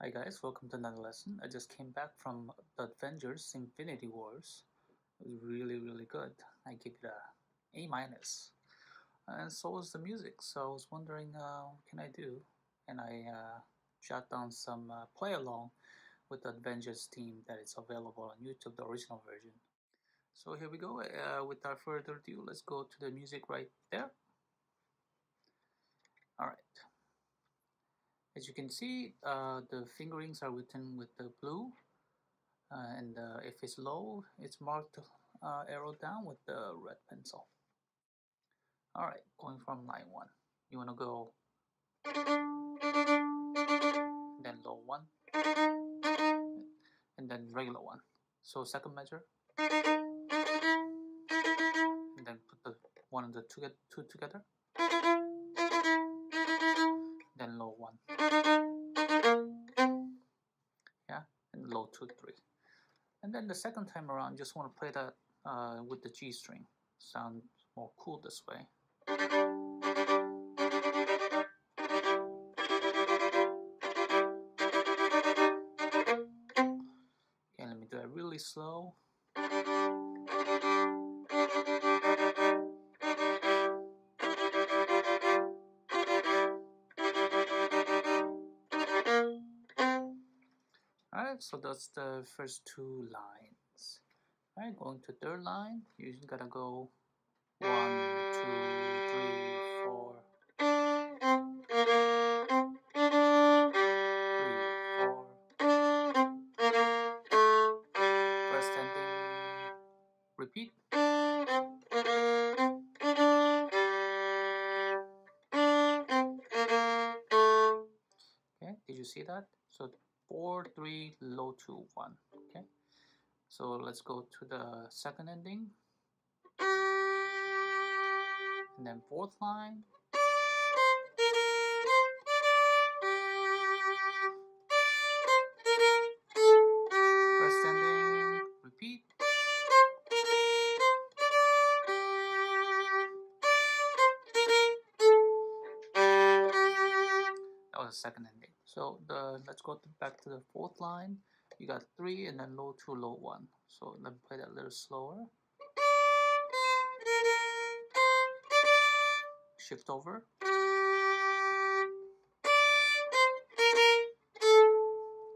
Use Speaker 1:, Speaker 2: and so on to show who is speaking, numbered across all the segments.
Speaker 1: Hi guys, welcome to another lesson. I just came back from the Avengers Infinity Wars. It was really good. I gave it a A minus. And so was the music. So I was wondering what can I do? And I jot down some play along with the Avengers theme that is available on YouTube, the original version. So here we go. Without further ado, let's go to the music right there. Alright. As you can see, the fingerings are written with the blue. And if it's low, it's marked arrow down with the red pencil. Alright, going from line 1. You want to go then low 1 and then regular 1. So second measure and then put the one and the two together, then low 1, yeah, and low 2, 3. And then the second time around, just want to play that with the G string. Sounds more cool this way. Okay, let me do it really slow. Alright, so that's the first two lines. Alright, going to third line, you gotta go 1, 2, 3, 4. 3, 4. First ending, repeat. Okay, did you see that? So 4, 3, low 2, 1. Okay, so let's go to the second ending. And then fourth line. First ending, repeat. That was the second ending. So let's go back to the fourth line. You got 3 and then low 2, low 1. So let me play that a little slower. Shift over.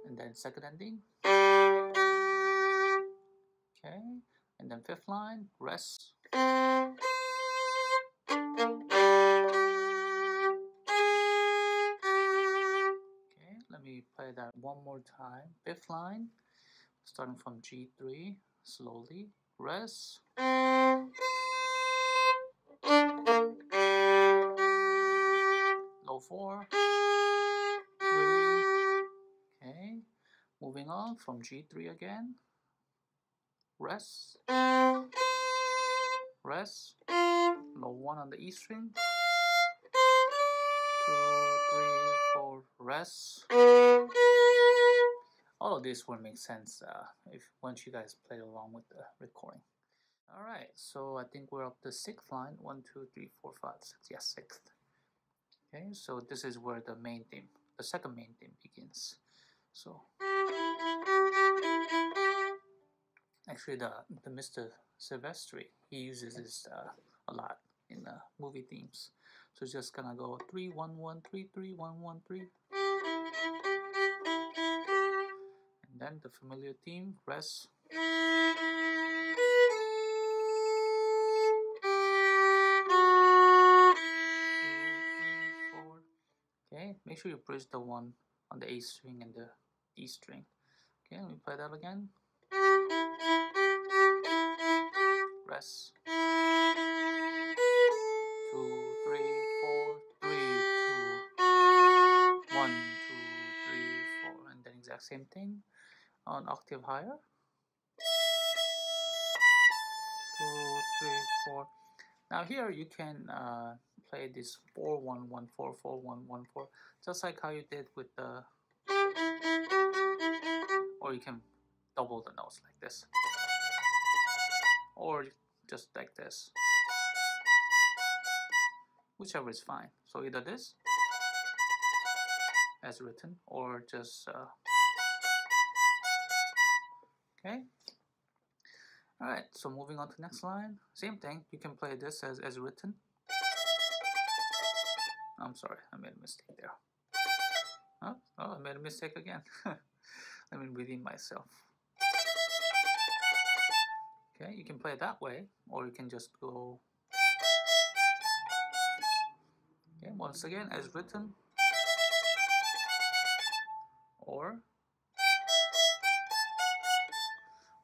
Speaker 1: And then second ending. Okay, and then fifth line, rest. Okay, let me play that one more time. Fifth line, starting from G3, slowly, rest. Low 4, 3. Okay, moving on from G3 again. Rest, rest, low 1 on the E string, 2, 3, 4, rest. All of this will make sense if once you guys play along with the recording. Alright, so I think we're up to sixth line. 1, 2, 3, 4, 5, 6. Yes, sixth. Okay, so this is where the main theme, the second main theme begins. So actually, the Mr. Silvestri, he uses this a lot in movie themes. So it's just gonna go 3, 1, 1, 3, 3, 1, 1, 3. And then the familiar theme, rest. 2, 3, 4. Okay, make sure you push the one on the A string and the D string. Okay, let me play that again. Rest. 2, 3, 4, 3, 2, 1, 2, 3, 4, and then exact same thing on octave higher. 2, 3, 4. Now here you can play this 4, 1, 1, 4, 4, 1, 1, 4, just like how you did with the, or you can double the notes like this, or just like this, whichever is fine. So either this as written, or just okay. All right, so moving on to the next line, same thing. You can play this as written. I'm sorry, I made a mistake there. Oh, I made a mistake again. Let me redeem myself. Okay, you can play it that way, or you can just go. Okay, once again, as written, or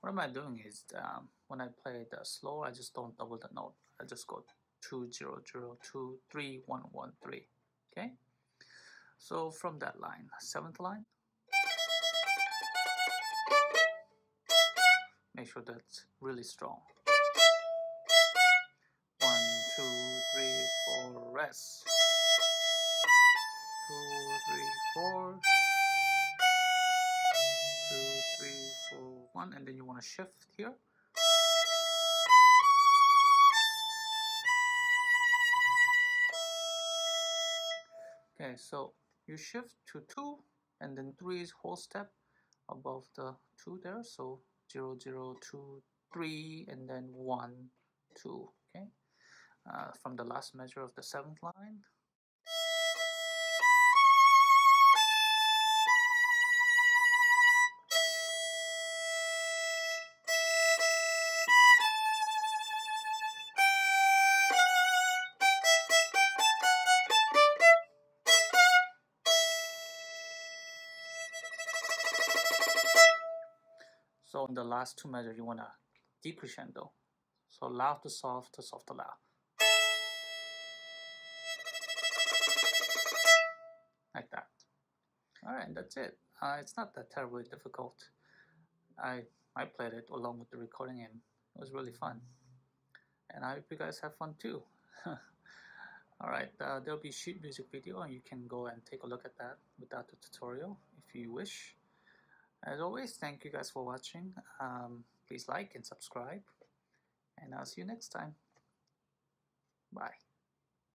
Speaker 1: what am I doing is when I play the slow, I just don't double the note. I just go 2 0 0 2 3 1 1 3. Okay, so from that line, 7th line, make sure that's really strong. 1 2 3 4 rest. 2 3 4 2 3 4 1, and then you want to shift here. Okay, so you shift to 2 and then 3 is whole step above the 2 there, so 0 0 2 3 and then 1 2. Okay, from the last measure of the 7th line. So in the last 2 measures, you want to decrescendo. So loud to soft to loud. Like that. Alright, that's it. It's not that terribly difficult. I played it along with the recording and it was really fun. And I hope you guys have fun too. Alright, there'll be sheet music video and you can go and take a look at that without the tutorial if you wish. As always, thank you guys for watching. Please like and subscribe. And I'll see you next time. Bye.